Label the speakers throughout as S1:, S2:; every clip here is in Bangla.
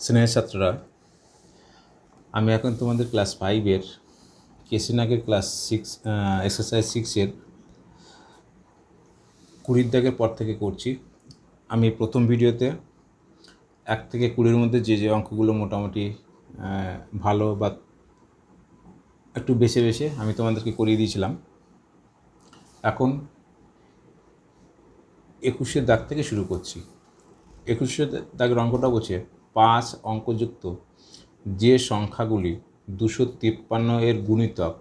S1: স্নেহের ছাত্ররা, আমি এখন তোমাদের ক্লাস 5-এর কেসি নাগের ক্লাস 6 এক্সারসাইজ 6-এর 20 দাগের পর থেকে করছি। আমি প্রথম ভিডিওতে 1 থেকে 20-এর মধ্যে যে অঙ্কগুলো মোটামুটি ভালো বা একটু বেছে বেছে আমি তোমাদেরকে করিয়ে দিয়েছিলাম। এখন 21-এর দাগ থেকে শুরু করছি। 21-এর দাগের অঙ্কটা বলছে 5 অঙ্কযুক্ত যে সংখ্যাগুলি 253 এর গুণিতক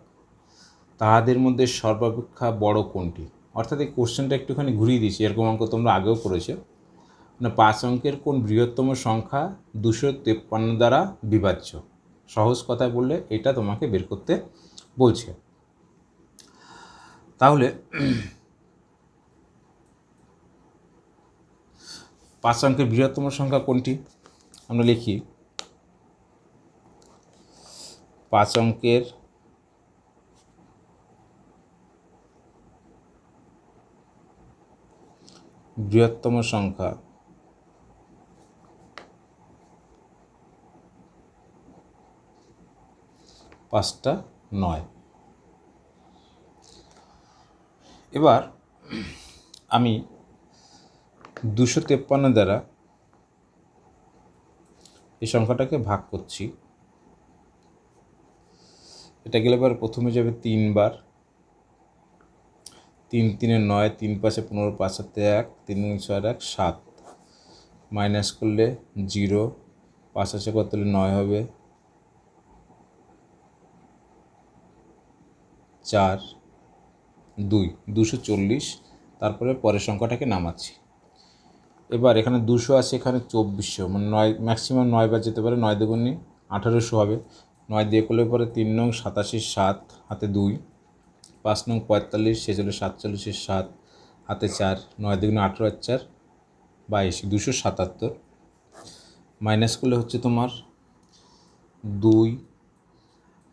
S1: তাহাদের মধ্যে সর্বাপেক্ষা বড় কোনটি। অর্থাৎ এই কোশ্চেনটা একটুখানি ঘুরিয়ে দিয়েছি, এরকম অঙ্ক তোমরা আগেও করেছো। মানে 5 অঙ্কের কোন বৃহত্তম সংখ্যা 253 দ্বারা বিভাজ্য। সহজ কথায় বললে এটা তোমাকে বের করতে বলছে। তাহলে 5 অঙ্কের বৃহত্তম সংখ্যা কোনটি আমরা লিখি। 5 অঙ্কের বৃহত্তম সংখ্যা পাঁচটা 9। এবার আমি 253 দ্বারা এই সংখ্যাটাকে ভাগ করছি। এটা গেলে এবার প্রথমে যাবে 3 বার, 3 3 9, 3 5 15, 5 7 1, 3 6 1 7, মাইনাস করলে 0, 5 আছে কত হলে 9 হবে, 4 2 240। তারপরে পরের সংখ্যাটাকে নামাচ্ছি। এবার এখানে 200 আছে, এখানে 2400, মানে 9 ম্যাক্সিমাম 9 বার যেতে পারে। 9 দুগুণে 1800 হবে। 9 দিয়ে করলে পরে 3 নং 87, 7 হাতে 2, 5 নং 45, 6 হলে 47, 7 হাতে 4, 9 দুগুণে 18 আর 4 22, 277। মাইনাস করলে হচ্ছে তোমার 2,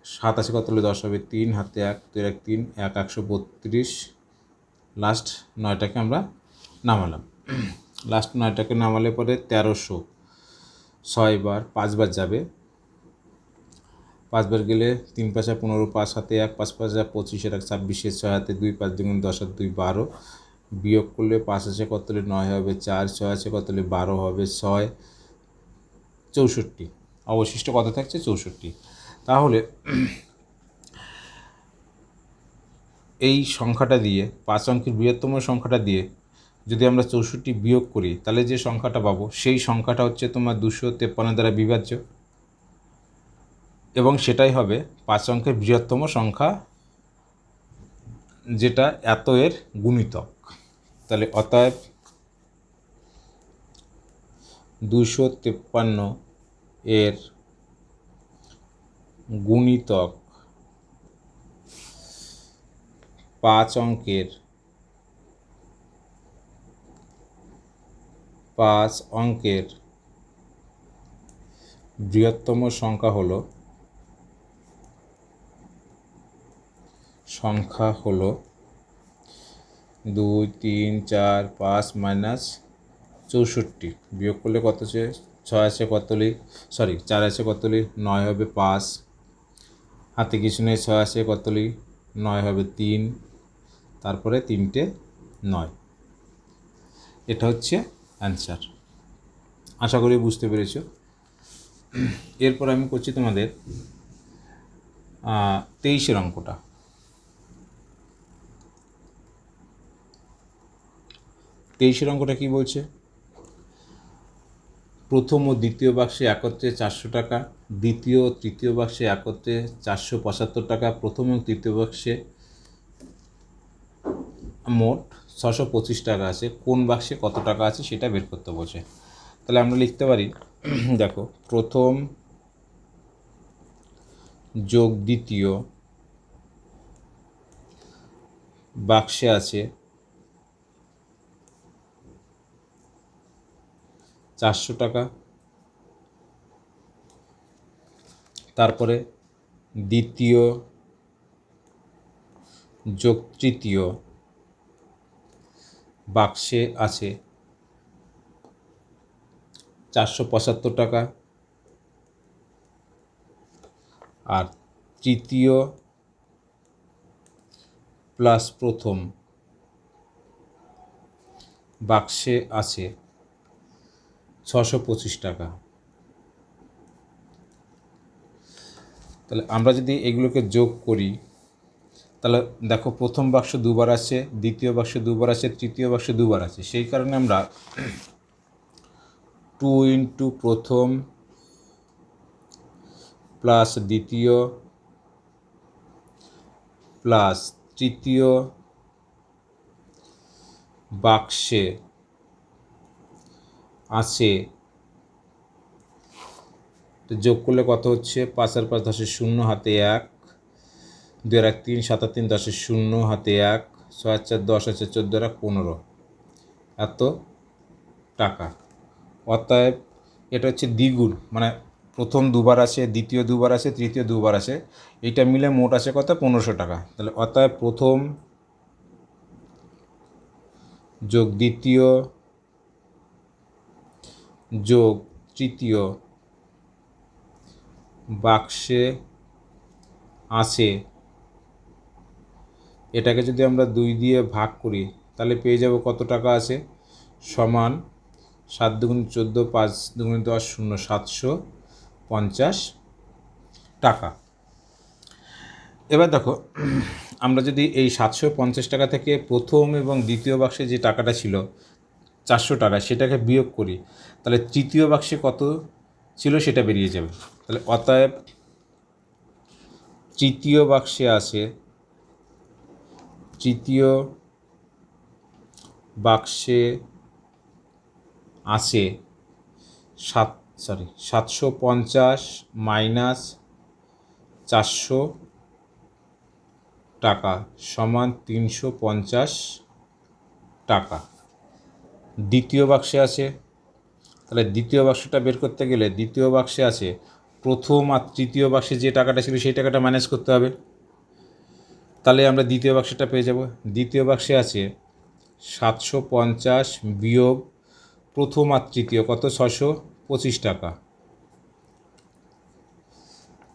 S1: 7 আছে কত হলে 10 হবে, 3 হাতে 1, 2 1 3, 1 132। লাস্ট 9টাকে আমরা নামালাম। লাস্ট 9টাকে নামালে পরে 1300 6 বার, 5 বার যাবে। 5 বার গেলে 3 5 15, 5 হাতে 1, 5 5 25, 1 26, 6 হাতে 2, 5 দুগুণ 10 আর 2 12। বিয়োগ করলে 5 আছে কত হলে 9 হবে, 4 6 আছে কত হলে 12 হবে, 6 64। অবশিষ্ট কত থাকছে 64। তাহলে এই সংখ্যাটা দিয়ে 5 অঙ্কের বৃহত্তম সংখ্যাটা দিয়ে যদি আমরা 64 বিয়োগ করি তাহলে যে সংখ্যাটা পাবো সেই সংখ্যাটা হচ্ছে তোমার 253 দ্বারা বিভাজ্য, এবং সেটাই হবে 5 অঙ্কের বৃহত্তম সংখ্যা, যেটা এত এর গুণিতক। তাহলে অতএব 253 এর গুণিতক 5 অঙ্কের বৃহত্তম সংখ্যা হলো 2 3 4 5 মাইনাস 64। বিয়োগ করলে কত আছে, 6 আছে কতলি, 4 আছে কতলি 9 হবে 5, হাতে কিছু নেই, 6 আছে কতলি 9 হবে 3, তারপরে 3টে 9। এটা হচ্ছে অ্যান্সার। আশা করি বুঝতে পেরেছো। এরপর আমি করছি তোমাদের 23-এর অঙ্কটা। 23-এর অঙ্কটা কী বলছে, প্রথম ও দ্বিতীয় বাক্সে একত্রে 400 টাকা, দ্বিতীয় ও তৃতীয় বাক্সে একত্রে 475 টাকা, প্রথম ও তৃতীয় বাক্সে মোট 625 টাকা আছে, কোন বাক্সে কত টাকা আছে সেটা বের করতে বলছে। তাহলে আমরা লিখতে পারি, দেখো, প্রথম যোগ দ্বিতীয় বাক্সে আছে 400 টাকা, তারপরে দ্বিতীয় যোগ তৃতীয় বাক্সে আছে 475 টাকা, আর তৃতীয় প্লাস প্রথম বাক্সে আছে 625 টাকা। তাহলে আমরা যদি এগুলোকে যোগ করি তাহলে দেখো প্রথম বাক্স দুবার আছে, দ্বিতীয় বাক্স দুবার আছে, তৃতীয় বাক্স দুবার আছে। সেই কারণে আমরা 2 ইন্টু প্রথম প্লাস দ্বিতীয় প্লাস তৃতীয় বাক্সে আছে, তো যোগ করলে কত হচ্ছে? 5 আর 5 10 0 হাতে 1, 2 আর 1 3, 7 আর 3 10 0 হাতে 1, 6 আর 4 10 আছে 14 আর 15 এত টাকা। অতএব এটা হচ্ছে দ্বিগুণ, মানে প্রথম দুবার আছে, দ্বিতীয় দুবার আছে, তৃতীয় দুবার আছে, এইটা মিলে মোট আছে কত? 1500 টাকা। তাহলে অতএব প্রথম যোগ দ্বিতীয় যোগ তৃতীয় বাক্সে আছে, এটাকে যদি আমরা 2 দিয়ে ভাগ করি তাহলে পেয়ে যাব কত টাকা আছে? সমান 7 দুগুণ 14, 5 দুগুণ 10, 0 750 টাকা। এবার দেখো আমরা যদি এই 750 টাকা থেকে প্রথম এবং দ্বিতীয় বাক্সে যে টাকাটা ছিল 400 টাকা, সেটাকে বিয়োগ করি তাহলে তৃতীয় বাক্সে কত ছিল সেটা বেরিয়ে যাবে। তাহলে অতএব তৃতীয় বাক্সে আছে, তৃতীয় বাক্সে আছে 750 মাইনাস 400 টাকা সমান 350 টাকা। দ্বিতীয় বাক্সে আছে, তাহলে দ্বিতীয় বাক্সটা বের করতে গেলে দ্বিতীয় বাক্সে আছে প্রথম আর তৃতীয় বাক্সে যে টাকাটা ছিল সেই টাকাটা ম্যানেজ করতে হবে, তাহলে আমরা দ্বিতীয় বাক্সটা পেয়ে যাব। দ্বিতীয় বাক্সে আছে 750 বিয়োগ প্রথম আর তৃতীয় কত? 625 টাকা।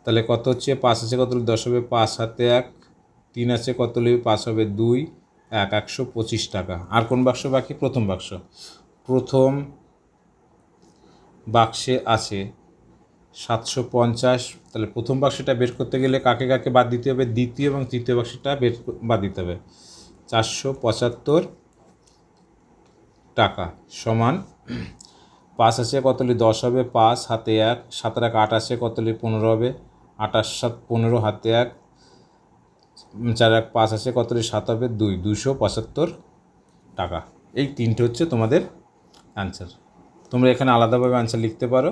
S1: তাহলে কত হচ্ছে? 5 আছে কত? 10 হবে 5 হাতে 1, 3 আছে কত? 5 হবে 2, 1 125 টাকা। আর কোন বাক্স বাকি? প্রথম বাক্স। প্রথম বাক্সে আছে 750, তাহলে প্রথম বাক্সটা বের করতে গেলে কাকে কাকে বাদ দিতে হবে? দ্বিতীয় এবং তৃতীয় বাক্সটা বাদ দিতে হবে। 475 টাকা সমান 5 আছে কত? 10 হবে 5 হাতে 1, 7 আর 1 8 আছে কত? 15 হবে 8 আর 7 15 হাতে 1, 4 আর 5 আছে কত? 7 হবে 2, 275 টাকা। এই তিনটে হচ্ছে তোমাদের অ্যান্সার। তোমরা এখানে আলাদাভাবে অ্যান্সার লিখতে পারো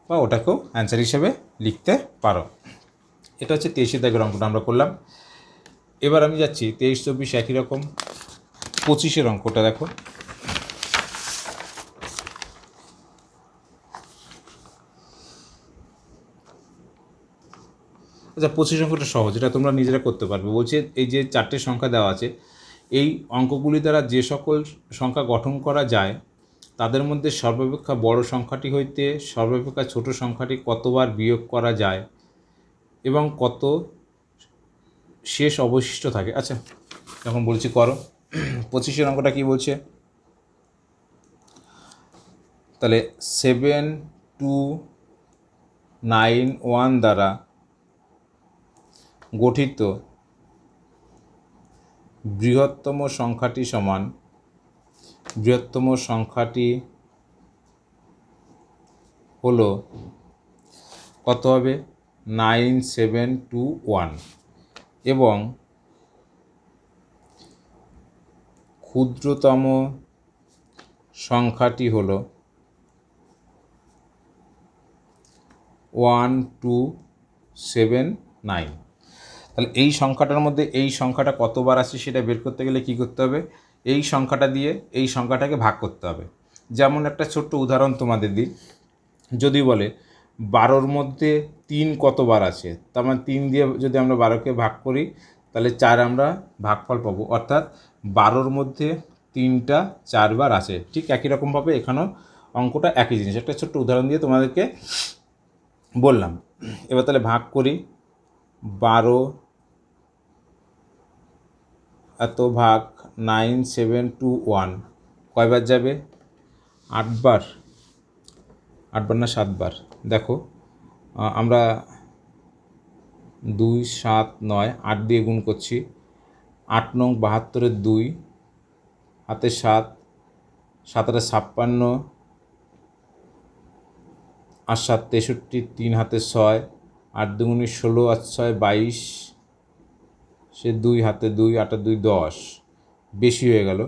S1: বা ওটাকেও অ্যান্সার হিসেবে লিখতে পারো। এটা হচ্ছে 23 দাগের অঙ্কটা আমরা করলাম। এবার আমি যাচ্ছি 23 24 একই রকম 25 অঙ্কটা দেখো। আচ্ছা 25 অঙ্কটা সহজ, এটা তোমরা নিজেরা করতে পারবে। বলছে এই যে 4টে সংখ্যা দেওয়া আছে, এই অঙ্কগুলি দ্বারা যে সকল সংখ্যা গঠন করা যায় তাদের মধ্যে সর্বাপেক্ষা বড় সংখ্যাটি হইতে সর্বাপেক্ষা ছোট সংখ্যাটি কতবার বিয়োগ করা যায় এবং কত শেষ অবশিষ্ট থাকে। আচ্ছা যখন বলছি করো। 25 অঙ্কটা কী বলছে? তাহলে 7291 দ্বারা গঠিত বৃহত্তম সংখ্যাটি সমান, বৃহত্তম সংখ্যাটি হলো কত হবে? 9721 এবং ক্ষুদ্রতম সংখ্যাটি হলো 1279। তাহলে এই সংখ্যাটার মধ্যে এই সংখ্যাটা কতবার আছে সেটা বের করতে গেলে কী করতে হবে? এই সংখ্যাটা দিয়ে এই সংখ্যাটাকে ভাগ করতে হবে। যেমন একটা ছোট্ট উদাহরণ তোমাদের দিই, যদি বলে 12-র মধ্যে 3 কতবার আছে, তার মানে 3 দিয়ে যদি আমরা 12কে ভাগ করি তাহলে 4 আমরা ভাগফল পাবো, অর্থাৎ 12-র মধ্যে 3টা 4বার আছে। ঠিক একই রকমভাবে এখানেও অঙ্কটা একই জিনিস। একটা ছোট্ট উদাহরণ দিয়ে তোমাদেরকে বললাম। এবার তাহলে ভাগ করি, 12 এত ভাগ 9721 কয়বার যাবে? 8বার। 8বার না 7বার? দেখো আমরা 2 7 9 8 দিয়ে গুণ করছি। 8 নং 72-এর 2 হাতে 7, 7 আর 56, 8 7 63, 3 হাতে 6, 8 দুগুণে 16 আর 6 22, সে 2 হাতে 2, 8 আর 2 10, বেশি হয়ে গেল।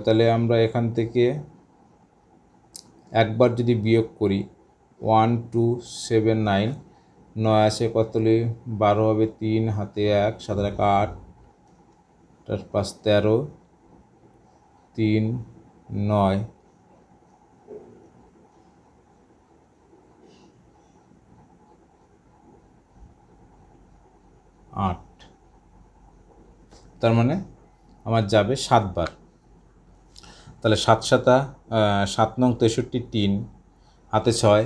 S1: তাহলে আমরা এখান থেকে একবার যদি বিয়োগ করি 1279, 9 আসে কতলে 12 হবে, 3 হাতে 1, 7 আর 8, 8 5 13, 3 9, 8, তার মানে আমার যাবে 7বার। তাহলে 7 7 7 নং 63 3 হাতে 6,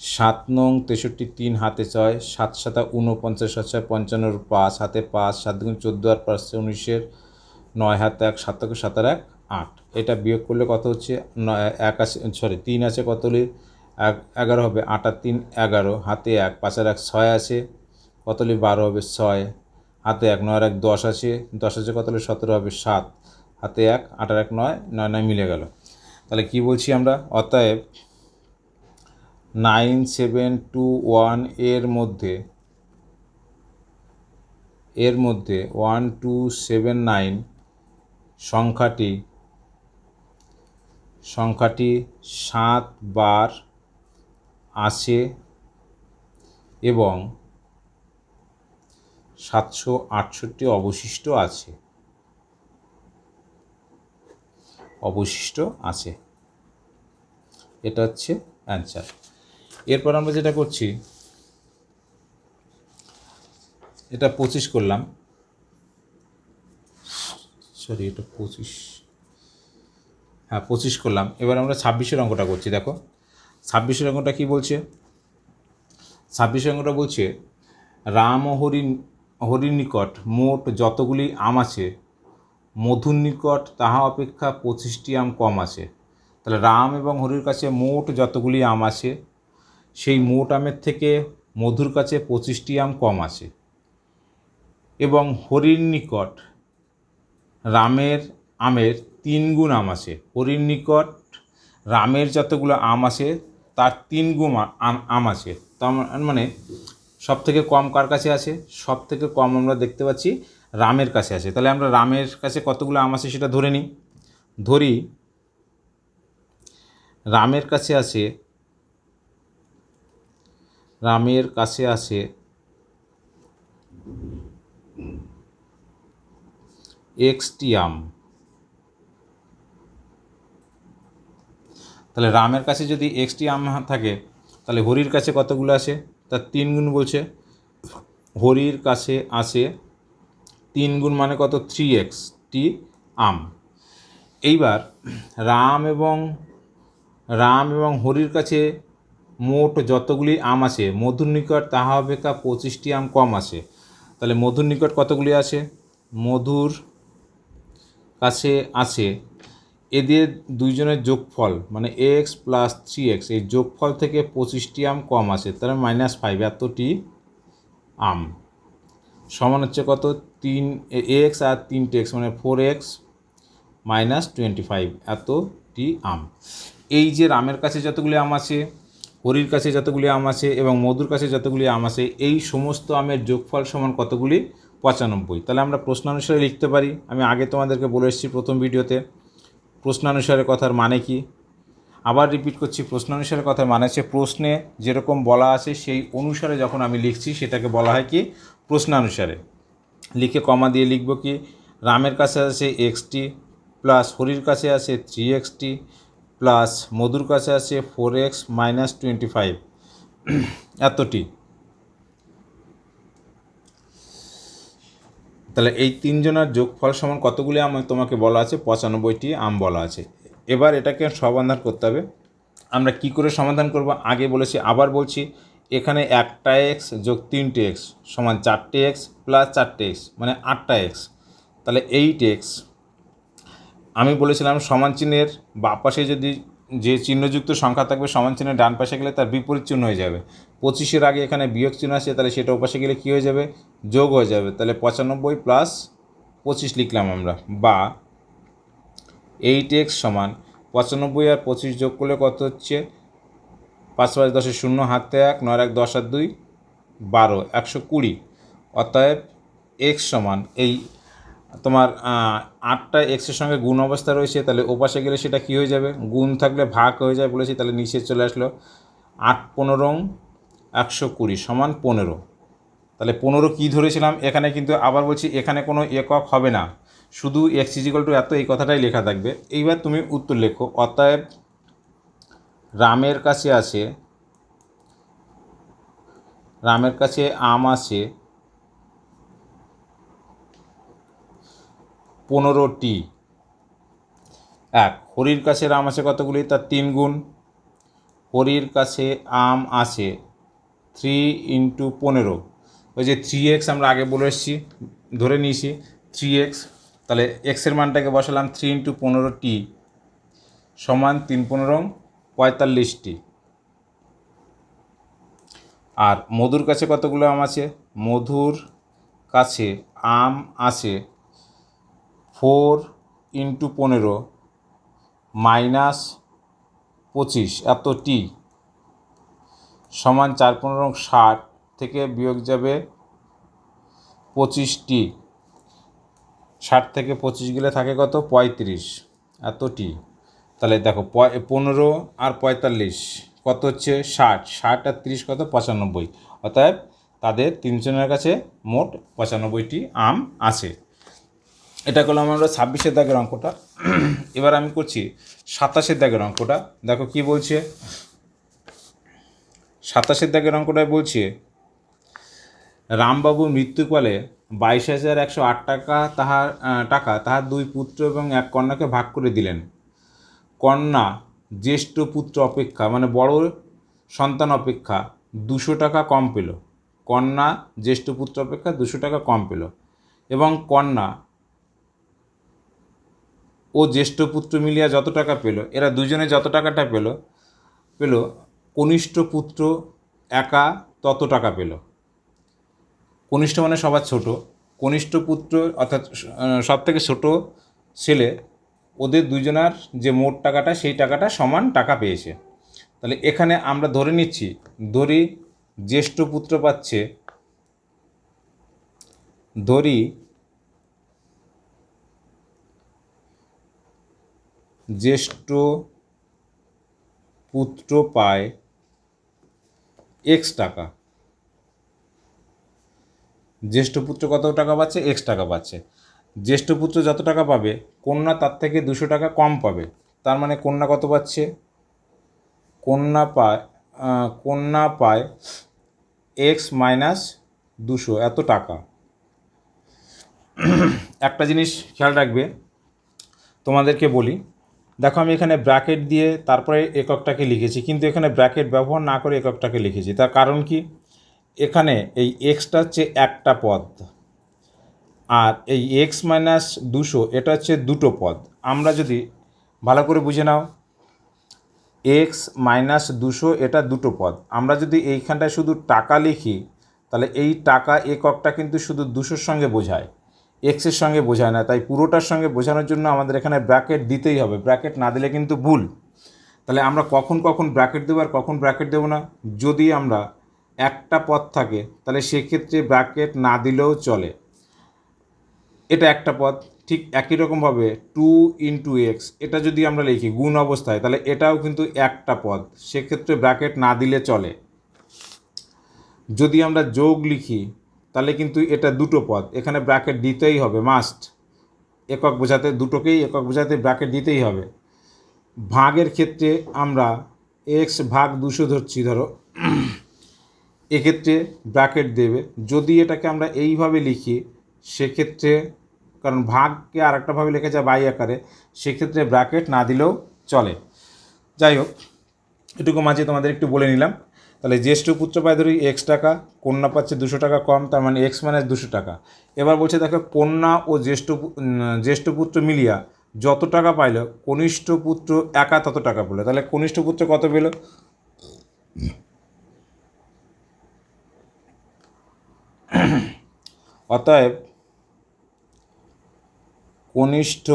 S1: 7 নং 63 3 হাতে 6, 7 7 49 আর 6 55, 5 হাতে 5, 7 দুগুণ 14 আর 5 19, 9 হাতে 1, 7 7 আর 1 8। এটা বিয়োগ করলে কত হচ্ছে? 1 আছে, সরি 3 আছে কত হলে 11 হবে, 8 আর 3 11, হাতে 1, 5 আর 1 6 আছে কত হলে 12 হবে, 6 হাতে 1, 9 আর 1 10 আছে, 10 আছে কত হলে 17 হবে, 7 হাতে 1, 8 আর 1 9, 9 9 মিলে গেল। তাহলে কি বলছি আমরা? অতএব 9721 এর মধ্যে 1279 সংখ্যাটি 7 বার আসে এবং 768 অবশিষ্ট আছে। এটা হচ্ছে অ্যান্সার। এরপর আমরা যেটা করছি, এটা 25 করলাম, সরি এটা 25, হ্যাঁ 25 করলাম। এবার আমরা 26-এর অঙ্কটা করছি। দেখো 26-এর অঙ্কটা কী বলছে? 26-এর অঙ্কটা বলছে রাম ও হরির নিকট মোট যতগুলি আম আছে, মধুর নিকট তাহা অপেক্ষা 25টি আম কম আছে। তাহলে রাম এবং হরির কাছে মোট যতগুলি আম আছে, সেই মোট আমের থেকে মধুর কাছে 25টি আম কম আছে, এবং হরির নিকট রামের আমের 3 গুণ আম আছে। হরির নিকট রামের যতগুলো আম আছে তার 3 গুণ আম আছে। তার মানে সব থেকে কম কার কাছে আছে? সব থেকে কম আমরা দেখতে পাচ্ছি রামের কাছে আছে। তাহলে আমরা রামের কাছে কতগুলো আম আছে সেটা ধরে নিই। ধরি রামের কাছে আছে 1টি আম। তাহলে রামের কাছে যদি 1টি আম থাকে, তাহলে হরির কাছে কতগুলো আছে? তার 3 গুণ বলছে। হরির কাছে আছে 3 গুণ মানে কত? 3xটি আম। এইবার রাম এবং হরির কাছে মোট যতগুলি আম আছে, মধুর নিকট তাহা অপেক্ষা 25টি আম কম আছে। তাহলে মধুর নিকট কতগুলি আছে? মধুর কাছে আছে, এদের দুইজনের যোগফল মানে x + 3x, এই যোগফল থেকে 25টি আম কম আছে। তাহলে -5 এতটি আম সমান হচ্ছে কত? 3x আর 3x মানে 4x - 25 এতটি আম। এই যে রামের কাছে যতগুলি আম আছে, হরির কাছে যতগুলি আম আছে এবং মধুর কাছে যতগুলি আম আছে, এই সমস্ত আমের যোগফল সমান কতগুলি? 95। তাহলে আমরা প্রশ্নানুসারে লিখতে পারি। আমি আগে তোমাদেরকে বলে এসেছি প্রথম ভিডিওতে প্রশ্নানুসারে কথার মানে কি। আবার রিপিট করছি, প্রশ্নানুসারে কথার মানে হচ্ছে প্রশ্নে যেরকম বলা আছে সেই অনুসারে যখন আমি লিখছি সেটাকে বলা হয় কি? প্রশ্নানুসারে। লিখে কমা দিয়ে লিখব কি? রামের কাছে আছে xটি প্লাস হরির কাছে আছে 3xটি প্লাস মধুর কাছে আছে 4x - 25 এতটি। তাহলে এই তিনজনের যোগফল সমান কতগুলি আম তোমাকে বলা আছে? 95টি আম বলা আছে। এবার এটাকে সমাধান করতে হবে। আমরা কি করে সমাধান করব আগে বলেছি, আবার বলছি। এখানে একটা এক্স যোগ 3টে এক্স সমান 4টে এক্স প্লাস 4টে এক্স মানে 8টা এক্স, তাহলে 8x। আমি বলেছিলাম সমান চিহ্নের বাঁ পাশে যদি যে চিহ্নযুক্ত সংখ্যা থাকবে সমান চিহ্নের ডান পাশে গেলে তার বিপরীত চিহ্ন হয়ে যাবে। 25-এর আগে এখানে বিয়োগ চিহ্ন আছে, তাহলে সেটা ওপাশে গেলে কী হয়ে যাবে, যোগ হয়ে যাবে। তাহলে 95 প্লাস 25 লিখলাম আমরা, বা 8x সমান 95 আর 25 যোগ করলে কত হচ্ছে, 5 5 10 0, হাতে 1, 9 1 10 আর 2 12, 120। অতএব এক্স সমান এই তোমার 8টা এক্সের সঙ্গে গুণ অবস্থা রয়েছে, তাহলে ওপাশে গেলে সেটা কী হয়ে যাবে, গুণ থাকলে ভাগ হয়ে যায় বলেছি, তাহলে নিচে চলে আসলো 8 15 120 সমান 15। তাহলে 15 কী ধরেছিলাম, এখানে কিন্তু আবার বলছি এখানে কোনো একক হবে না, শুধু x = এত এই কথাটাই লেখা থাকবে। এইবার তুমি উত্তর লেখো। অতএব রামের কাছে আম আছে 15টি। হরির কাছে আম আছে কতগুলি, তার 3 গুণ। হরির কাছে আম আছে 3 × 15, ওই যে 3x আমরা আগে বলে এসেছি, ধরে নিয়েছি 3x। তাহলে এক্সের মানটাকে বসালাম 3 × 15টি সমান 3 15 45টি। আর মধুর কাছে কতগুলো আম আছে, মধুর কাছে আম আছে 4 × 15 - 25 এতটি সমান 4 15 60 থেকে বিয়োগ যাবে 25টি। 60 থেকে 25 গেলে থাকে কত, 35 এতটি। তাহলে দেখো 15 আর 45 কত হচ্ছে 60, 60 আর 30 কত 95। অতএব তাদের তিনজনের কাছে মোট 95টি আম আছে। এটা করলাম আমরা 26-এর দাগের অঙ্কটা। এবার আমি করছি 27-এর দাগের অঙ্কটা। দেখো কি বলছে, 27-এর দাগের অঙ্কটায় বলছে রামবাবুর মৃত্যুকালে 22,108 টাকা তাহার 2 পুত্র এবং 1 কন্যাকে ভাগ করে দিলেন। কন্যা জ্যেষ্ঠ পুত্র অপেক্ষা মানে বড় সন্তান অপেক্ষা 200 টাকা কম পেল। কন্যা জ্যেষ্ঠ পুত্র অপেক্ষা 200 টাকা কম পেল, এবং কন্যা ও জ্যেষ্ঠ পুত্র মিলিয়া যত টাকা পেল, এরা দুজনে যত টাকাটা পেল কনিষ্ঠ পুত্র একা তত টাকা পেল। কনিষ্ঠ মানে সবার ছোট, কনিষ্ঠ পুত্র অর্থাৎ সব থেকে ছোট ছেলে, ওদের দুজনার যে মোট টাকাটা সেই টাকাটা সমান টাকা পেয়েছে। তাহলে এখানে আমরা ধরে নিচ্ছি, ধরি জ্যেষ্ঠ পুত্র পাচ্ছে, জ্যেষ্ঠ পুত্র পায় এক্স টাকা। জ্যেষ্ঠ পুত্র কত টাকা পাচ্ছে, এক্স টাকা পাচ্ছে। জ্যেষ্ঠ পুত্র যত টাকা পাবে কন্যা তার থেকে 200 টাকা কম পাবে। তার মানে কন্যা কত পাচ্ছে, কন্যা পায় x - 200 এত টাকা। একটা জিনিস খেয়াল রাখবে, তোমাদেরকে বলি, দেখো আমি এখানে ব্র্যাকেট দিয়ে তারপরে এককটাকে লিখেছি, কিন্তু এখানে ব্র্যাকেট ব্যবহার না করে এককটাকে লিখেছি। তার কারণ কি, এখানে এই এক্সটা হচ্ছে একটা পদ, আর এই x - 200 এটা হচ্ছে দুটো পদ। আমরা যদি ভালো করে বুঝে নাও, x - 200 এটা দুটো পদ। আমরা যদি এইখানটায় শুধু টাকা লিখি, তাহলে এই টাকা এককটা কিন্তু শুধু 200-র সঙ্গে বোঝায়, এক্সের সঙ্গে বোঝায় না। তাই পুরোটার সঙ্গে বোঝানোর জন্য আমাদের এখানে ব্র্যাকেট দিতেই হবে, ব্র্যাকেট না দিলে কিন্তু ভুল। তাহলে আমরা কখন কখন ব্র্যাকেট দেবো আর কখন ব্র্যাকেট দেবো না, যদি আমরা একটা পদ থাকে তাহলে সেক্ষেত্রে ব্র্যাকেট না দিলেও চলে, এটা একটা পদ। ঠিক একই রকমভাবে 2 × x এটা যদি আমরা লিখি গুণ অবস্থায়, তাহলে এটাও কিন্তু একটা পদ, সেক্ষেত্রে ব্র্যাকেট না দিলে চলে। যদি আমরা যোগ লিখি তাহলে কিন্তু এটা দুটো পদ, এখানে ব্র্যাকেট দিতেই হবে, মাস্ট। একক বোঝাতে, দুটোকেই একক বোঝাতে ব্র্যাকেট দিতেই হবে। ভাগের ক্ষেত্রে আমরা x ভাগ 200 ধরছি, ধরো এক্ষেত্রে ব্র্যাকেট দেবে। যদি এটাকে আমরা এইভাবে লিখি সেক্ষেত্রে, কারণ ভাগকে আর একটাভাবে লেখা যায় বাই আকারে, সেক্ষেত্রে ব্র্যাকেট না দিলেও চলে। যাই হোক, এটুকু মাঝে তোমাদের একটু বলে নিলাম। তাহলে জ্যেষ্ঠ পুত্র পায় ধরি X টাকা, কন্যা পাচ্ছে 200 টাকা কম, তার মানে X মানে 200 টাকা। এবার বলছে দেখো কন্যা ও জ্যেষ্ঠ পুত্র মিলিয়া যত টাকা পাইল কনিষ্ঠ পুত্র একা তত টাকা পেল। তাহলে কনিষ্ঠ পুত্র কত পেল? অতএব কনিষ্ঠ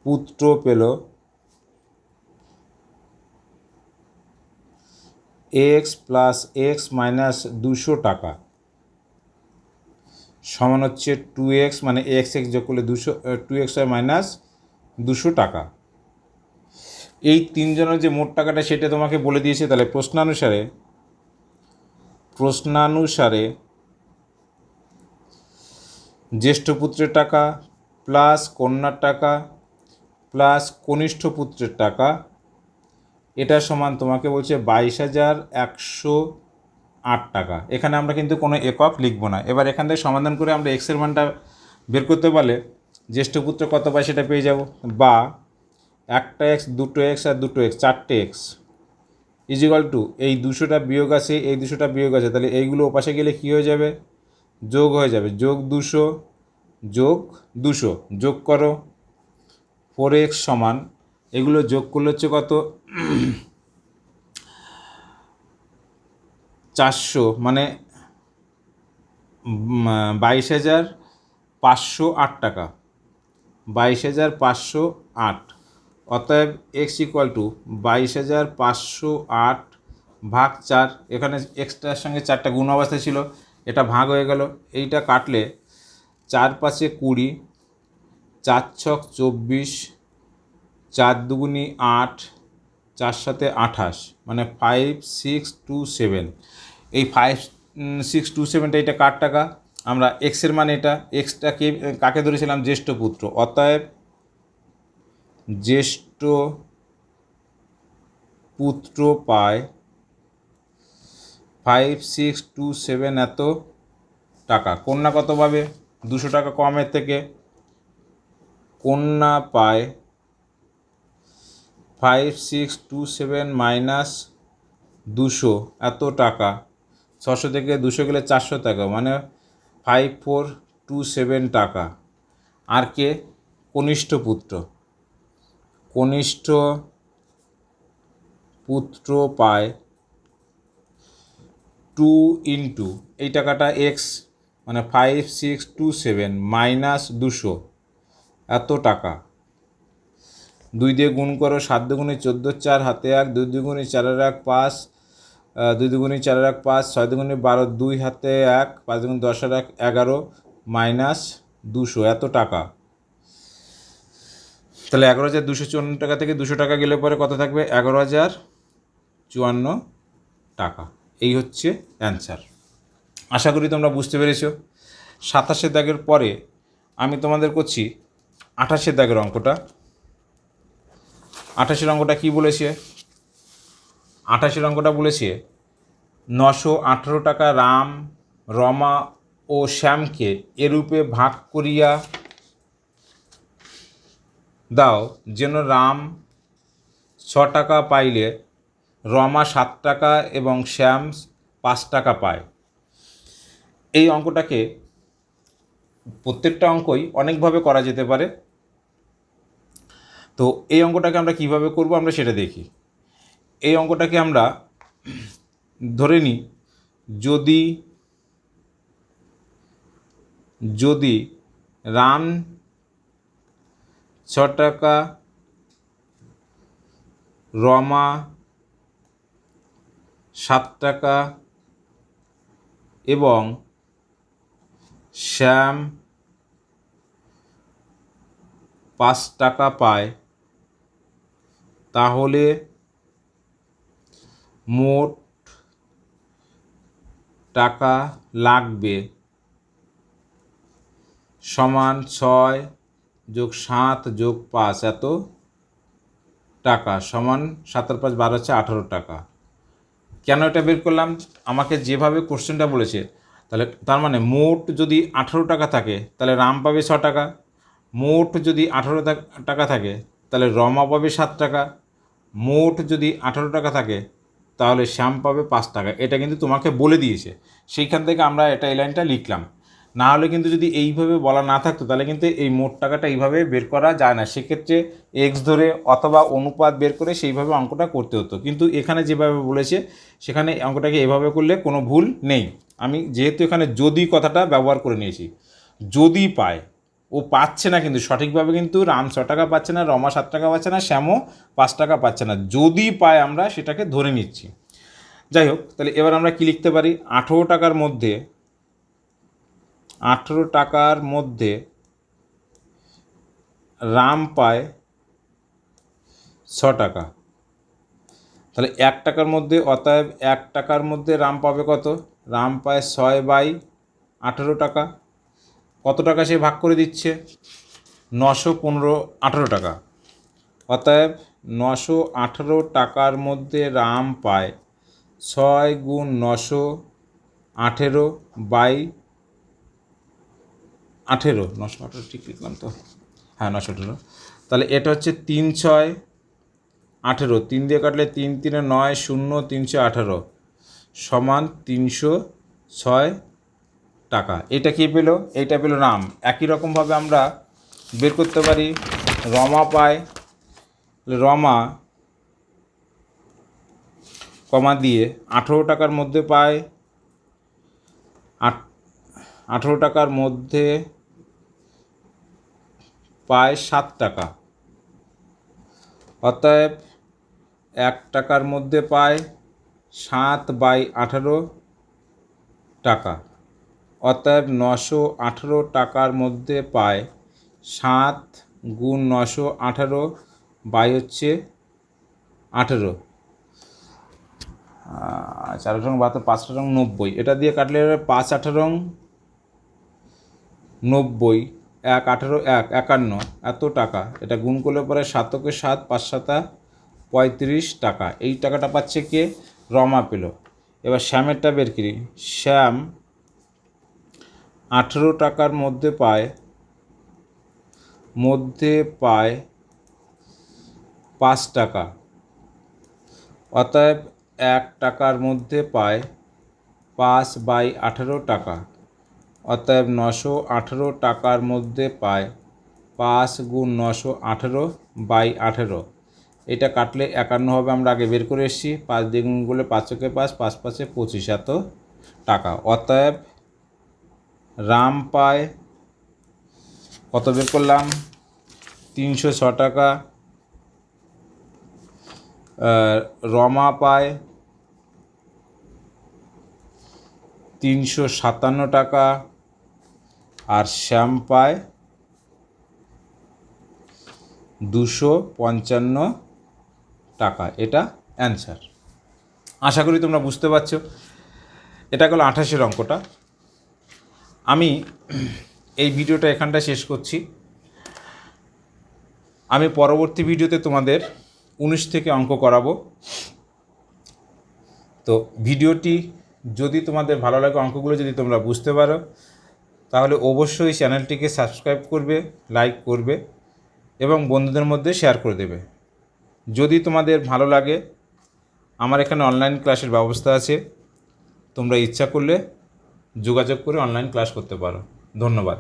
S1: পুত্র পেল x প্লাস x মাইনাস 200 টাকা সমান হচ্ছে 2x, মানে x যোগ করলে 2x হয় মাইনাস 200 টাকা। এই তিনজনের যে মোট টাকাটা সেটা তোমাকে বলে দিয়েছে। তাহলে প্রশ্নানুসারে জ্যেষ্ঠ পুত্রের টাকা প্লাস কন্যার টাকা প্লাস কনিষ্ঠ পুত্রের টাকা, এটা সমান তোমাকে বলছে 22,108 টাকা। এখানে আমরা কিন্তু কোনো একক লিখব না। এবার এখান থেকে সমাধান করে আমরা এক্সের মানটা বের করতে পারলে জ্যেষ্ঠ পুত্র কত পায় সেটা পেয়ে যাব। বা একটা এক্স, দুটো এক্স আর দুটো এক্স, 4টে এক্স ইজিক্যাল টু এই 200টা বিয়োগ আছে, এই 200টা বিয়োগ আছে, তাহলে এইগুলো ওপাশে গেলে কী হয়ে যাবে? যোগ হয়ে যাবে। যোগ 200 যোগ 200 যোগ করো 4x সমান, এগুলো যোগ করলে হচ্ছে কত? 400, মানে 22,508 টাকা, 22,508। অতএব x ইকুয়াল টু 22,508 ভাগ 4। এখানে এক্সটার সঙ্গে 4টা গুণ অবস্থায় ছিল, এটা ভাগ হয়ে গেল। এইটা কাটলে 4 5 20, 4 6 24, 4 2 8, 4 7 28, মানে 5627। এই 5627টা এটা কার টাকা? আমরা এক্সের মানে এটা, এক্সটাকে কাকে ধরেছিলাম? জ্যেষ্ঠ পুত্র। অতএব জ্যেষ্ঠ পুত্র পায় 5627 এত টাকা। কন্যা কত পাবে? 200 টাকা কমের থেকে কন্যা পায় 5627 মাইনাস 200 এত টাকা। 600 থেকে 200 গেলে 400 টাকা, মানে 5427 টাকা। আর কে? কনিষ্ঠ পুত্র। কনিষ্ঠ পুত্র পায় 2 ইন্টু এই টাকাটা x, মানে 5627 মাইনাস 200 এত টাকা। 2 দিয়ে গুণ করো, 7 দুগুণে 14, 4 হাতে 1, 2 দুগুণে 4 আর 1 5, 2 দুগুণে 4 আর 1 5, 6 দুগুণে 12, 2 হাতে 1, 5 দুগুণে 10 আর 1 11 মাইনাস 200 এত টাকা। তাহলে 11,254 টাকা থেকে 200 টাকা গেলে পরে কত থাকবে? 11,054 টাকা। এই হচ্ছে অ্যান্সার। আশা করি তোমরা বুঝতে পেরেছো। 27 দাগের পরে আমি তোমাদের করছি 28 দাগের অঙ্কটা। 28 অঙ্কটা কী বলেছে? 28 অঙ্কটা বলেছে 918 টাকা রাম, রমা ও শ্যামকে এরূপে ভাগ করিয়া দাও যেন রাম 6 টাকা পাইলে রমা 7 টাকা এবং শ্যাম 5 টাকা পায়। এই অঙ্কটাকে প্রত্যেকটা অঙ্কই অনেকভাবে করা যেতে পারে। তো এই অঙ্কটাকে আমরা কিভাবে করব আমরা সেটা দেখি। এই অঙ্কটাকে আমরা ধরে নিই, যদি রাম 6 টাকা, রমা 7 টাকা এবং শ্যাম 5 টাকা পায়, তাহলে মোট টাকা লাগবে সমান 6 যোগ 7 যোগ 5 এত টাকা, সমান 7 আর 5 12 হচ্ছে 18 টাকা। কেন এটা বের করলাম? আমাকে যেভাবে কোশ্চেনটা বলেছে, তাহলে তার মানে মোট যদি 18 টাকা থাকে তাহলে রাম পাবে 6 টাকা, মোট যদি 18 টাকা থাকে তাহলে রমা পাবে 7 টাকা, মোট যদি 18 টাকা থাকে তাহলে শ্যাম পাবে 5 টাকা। এটা কিন্তু তোমাকে বলে দিয়েছে, সেইখান থেকে আমরা এই লাইনটা লিখলাম। না হলে কিন্তু যদি এইভাবে বলা না থাকতো তাহলে কিন্তু এই মোট টাকাটা এইভাবে বের করা যায় না, সেক্ষেত্রে এক্স ধরে অথবা অনুপাত বের করে সেইভাবে অঙ্কটা করতে হতো। কিন্তু এখানে যেভাবে বলেছে সেখানে অঙ্কটাকে এভাবে করলে কোনো ভুল নেই। আমি যেহেতু এখানে যদি কথাটা ব্যবহার করে নিয়েছি, যদি পায়, ও পাচ্ছে না কিন্তু সঠিকভাবে, কিন্তু রাম 6 টাকা পাচ্ছে না, রমা 7 টাকা পাচ্ছে না, শ্যামও 5 টাকা পাচ্ছে না, যদি পায় আমরা সেটাকে ধরে নিচ্ছি। যাই হোক, তাহলে এবার আমরা কি লিখতে পারি, 18 টাকার মধ্যে 18 টাকার মধ্যে রাম পায় 6 টাকা। তাহলে 1 টাকার মধ্যে, অতএব 1 টাকার মধ্যে রাম পাবে কত, রাম পায় 6/18 টাকা। কত টাকা সে ভাগ করে দিচ্ছে, 915 টাকা। অতএব 918 টাকার মধ্যে রাম পায় 6 × 918/18, 918 ঠিক লিখলাম তো, হ্যাঁ 918। তাহলে এটা হচ্ছে 3×6=18, 3 দিয়ে কাটলে 3 × 3 = 9, 0, 318 সমান 306 টাকা। এটা কি পেলো, এইটা পেলো রাম। একই রকমভাবে আমরা বের করতে পারি রমা পায়, রমা কমা দিয়ে 18 টাকার মধ্যে পায় 18 টাকার মধ্যে পায় 7 টাকা। অতএব 1 টাকার মধ্যে পায় 7/18 টাকা। অতএব 918 টাকার মধ্যে পায় 7 × 918/18, 4×8 5×9, এটা দিয়ে কাটলে 5×18 90, 1×18 51 এত টাকা। এটা গুণ করলে পরে 7 × 7 5×7 35 টাকা। এই টাকাটা পাচ্ছে কে, রমা পেল। এবার শ্যামেরটা বের করি। শ্যাম 18 টাকার মধ্যে পায় 5 টাকা। অতএব 1 টাকার মধ্যে পায় 5/18 টাকা। অতএব 918 টাকার মধ্যে পায় 5 × 918/18। এটা কাটলে 51 হবে, আমরা আগে বের করে এসেছি। 5 দিয়ে গুণ করলে 5×5 5×5 25 এত টাকা। অতএব রাম পায় কত, বের করলাম 306 টাকা, রমা পায় 357 টাকা, আর শ্যাম পায় 255 টাকা। এটা অ্যান্সার। আশা করি তোমরা বুঝতে পারছো। এটা হলো 28-এর অঙ্কটা। আমি এই ভিডিওটা এখানটা শেষ করছি। আমি পরবর্তী ভিডিওতে তোমাদের 19 থেকে অঙ্ক করাবো। তো ভিডিওটি যদি তোমাদের ভালো লাগে, অঙ্কগুলো যদি তোমরা বুঝতে পারো, তাহলে অবশ্যই চ্যানেলটিকে সাবস্ক্রাইব করবে, লাইক করবে এবং বন্ধুদের মধ্যে শেয়ার করে দেবে। যদি তোমাদের ভালো লাগে, আমার এখানে অনলাইন ক্লাসের ব্যবস্থা আছে, তোমরা ইচ্ছা করলে যোগাযোগ করে অনলাইন ক্লাস করতে পারো। ধন্যবাদ।